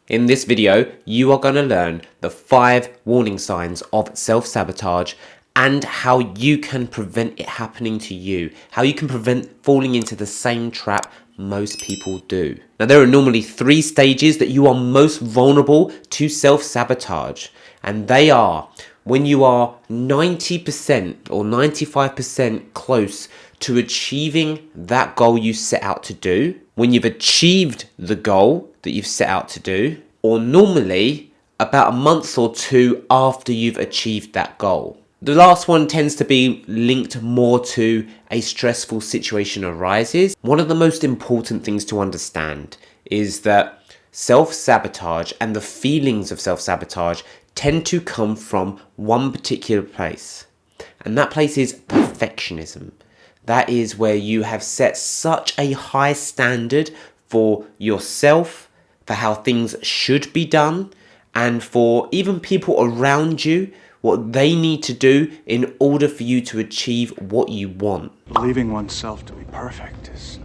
In this video, you are going to learn the 5 warning signs of self-sabotage and how you can prevent it happening to you, how you can prevent falling into the same trap most people do. Now, there are normally 3 stages that you are most vulnerable to self-sabotage, and they are when you are 90% or 95% close to achieving that goal you set out to do, when you've achieved the goal that you've set out to do, or normally about a month or 2 after you've achieved that goal. The last one tends to be linked more to a stressful situation arises. One of the most important things to understand is that self-sabotage and the feelings of self-sabotage tend to come from one particular place. And that place is perfectionism. That is where you have set such a high standard for yourself, for how things should be done, and for even people around you, what they need to do in order for you to achieve what you want. Believing oneself to be perfect is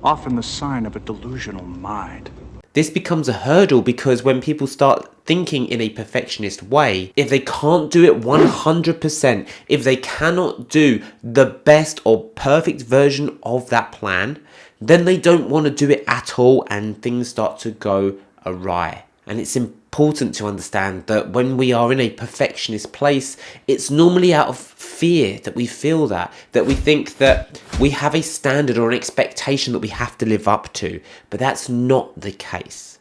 often the sign of a delusional mind. This becomes a hurdle because when people start thinking in a perfectionist way, if they can't do it 100%, if they cannot do the best or perfect version of that plan, then they don't want to do it at all and things start to go awry. And it's important to understand that when we are in a perfectionist place, it's normally out of fear that we feel that we think that we have a standard or an expectation that we have to live up to, but that's not the case.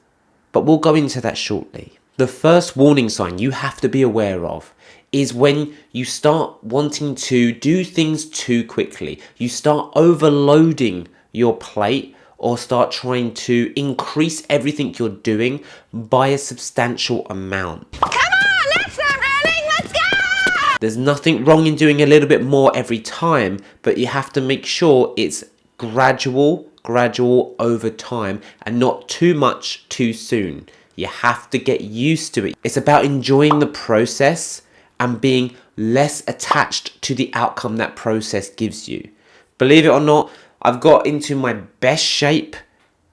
But we'll go into that shortly. The first warning sign you have to be aware of is when you start wanting to do things too quickly. You start overloading your plate or start trying to increase everything you're doing by a substantial amount. Come on, let's start running, let's go! There's nothing wrong in doing a little bit more every time, but you have to make sure it's gradual over time and not too much too soon. You have to get used to it. It's about enjoying the process and being less attached to the outcome that process gives you. Believe it or not, I've got into my best shape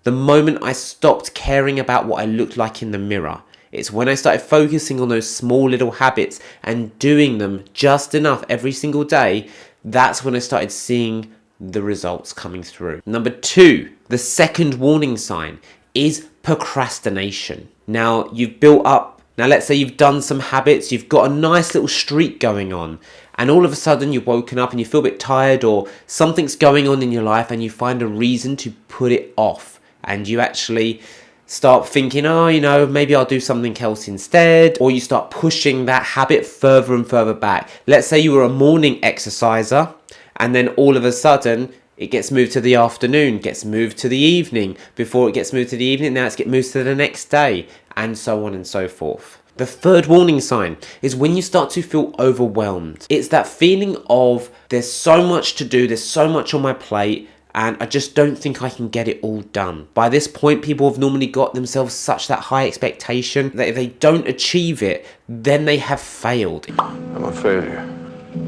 the moment I stopped caring about what I looked like in the mirror. It's when I started focusing on those small little habits and doing them just enough every single day, that's when I started seeing the results coming through. Number 2, the second warning sign is procrastination. Now, you've built up, let's say you've done some habits, you've got a nice little streak going on, and all of a sudden you've woken up and you feel a bit tired or something's going on in your life and you find a reason to put it off. And you actually start thinking, oh, maybe I'll do something else instead. Or you start pushing that habit further and further back. Let's say you were a morning exerciser and then all of a sudden it gets moved to the afternoon, gets moved to the evening. Before it gets moved to the evening, now it's get moved to the next day, and so on and so forth. The third warning sign is when you start to feel overwhelmed. It's that feeling of there's so much to do, there's so much on my plate, and I just don't think I can get it all done. By this point, people have normally got themselves such that high expectation that if they don't achieve it, then they have failed. I'm a failure.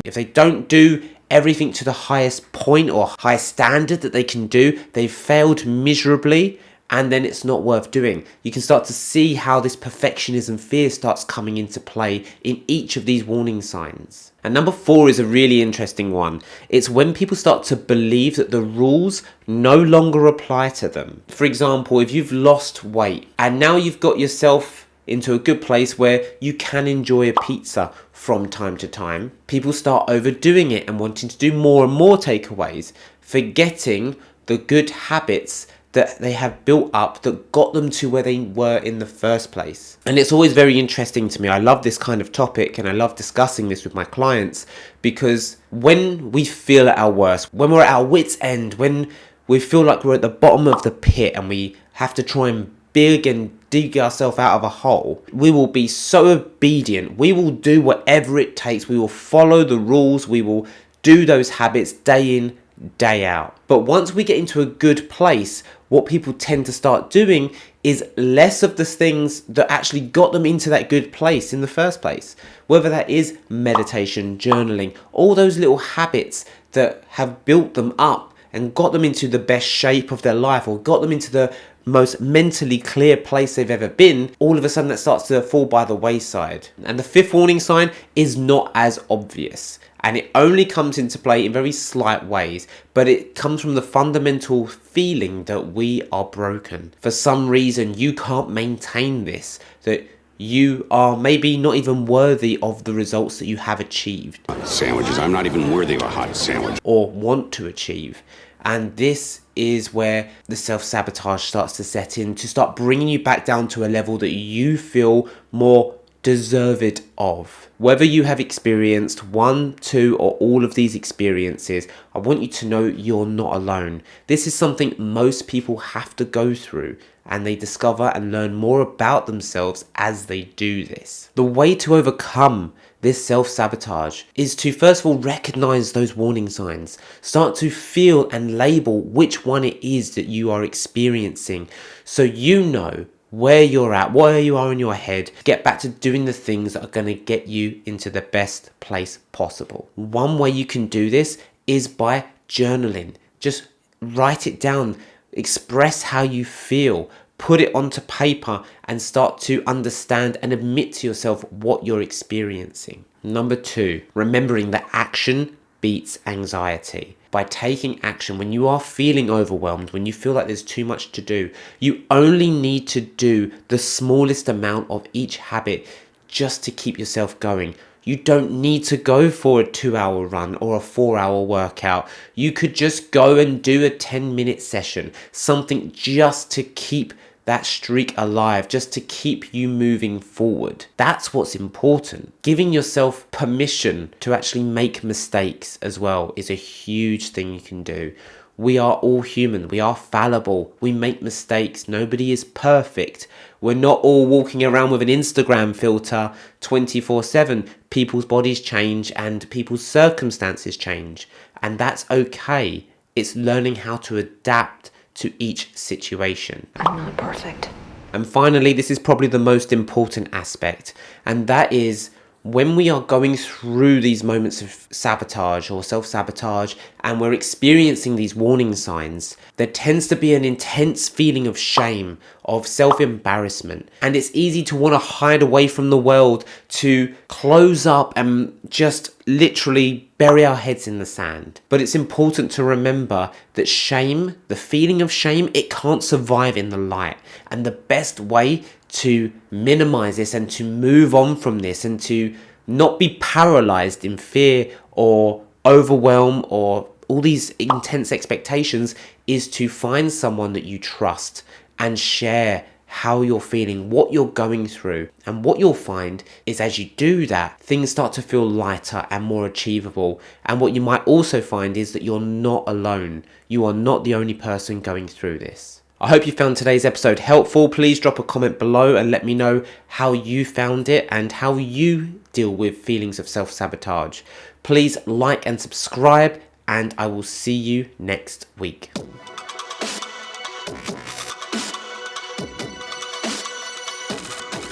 If they don't do everything to the highest point or high standard that they can do, they've failed miserably. And then it's not worth doing. You can start to see how this perfectionism fear starts coming into play in each of these warning signs. And number 4 is a really interesting one. It's when people start to believe that the rules no longer apply to them. For example, if you've lost weight and now you've got yourself into a good place where you can enjoy a pizza from time to time, people start overdoing it and wanting to do more and more takeaways, forgetting the good habits that they have built up that got them to where they were in the first place. And it's always very interesting to me. I love this kind of topic and I love discussing this with my clients because when we feel at our worst, when we're at our wit's end, when we feel like we're at the bottom of the pit and we have to try and dig ourselves out of a hole, we will be so obedient. We will do whatever it takes. We will follow the rules. We will do those habits day in, day out. But once we get into a good place, what people tend to start doing is less of the things that actually got them into that good place in the first place. Whether that is meditation, journaling, all those little habits that have built them up and got them into the best shape of their life or got them into the most mentally clear place they've ever been, all of a sudden that starts to fall by the wayside. And the fifth warning sign is not as obvious. And it only comes into play in very slight ways, but it comes from the fundamental feeling that we are broken. For some reason, you can't maintain this, that you are maybe not even worthy of the results that you have achieved. Sandwiches, I'm not even worthy of a hot sandwich. Or want to achieve. And this is where the self-sabotage starts to set in, to start bringing you back down to a level that you feel more deserved of. Whether you have experienced 1, 2, or all of these experiences, I want you to know you're not alone. This is something most people have to go through, and they discover and learn more about themselves as they do this. The way to overcome this self-sabotage is to first of all recognize those warning signs. Start to feel and label which one it is that you are experiencing, so you know where you're at, where you are in your head, get back to doing the things that are going to get you into the best place possible. One way you can do this is by journaling. Just write it down, express how you feel, put it onto paper, and start to understand and admit to yourself what you're experiencing. Number 2, remembering that action beats anxiety. By taking action, when you are feeling overwhelmed, when you feel like there's too much to do, you only need to do the smallest amount of each habit just to keep yourself going. You don't need to go for a 2-hour run or a 4-hour workout. You could just go and do a 10-minute session, something just to keep that streak alive, just to keep you moving forward. That's what's important. Giving yourself permission to actually make mistakes as well is a huge thing you can do. We are all human. We are fallible. We make mistakes. Nobody is perfect. We're not all walking around with an Instagram filter 24/7. People's bodies change and people's circumstances change. And that's okay. It's learning how to adapt to each situation. I'm not perfect. And finally, this is probably the most important aspect, and that is when we are going through these moments of sabotage or self-sabotage and we're experiencing these warning signs, there tends to be an intense feeling of shame, of self-embarrassment, and it's easy to want to hide away from the world, to close up and just literally bury our heads in the sand. But it's important to remember that shame, the feeling of shame, it can't survive in the light, and the best way to minimize this and to move on from this and to not be paralyzed in fear or overwhelm or all these intense expectations is to find someone that you trust and share how you're feeling, what you're going through. And what you'll find is as you do that, things start to feel lighter and more achievable. And what you might also find is that you're not alone. You are not the only person going through this. I hope you found today's episode helpful. Please drop a comment below and let me know how you found it and how you deal with feelings of self-sabotage. Please like and subscribe, and I will see you next week.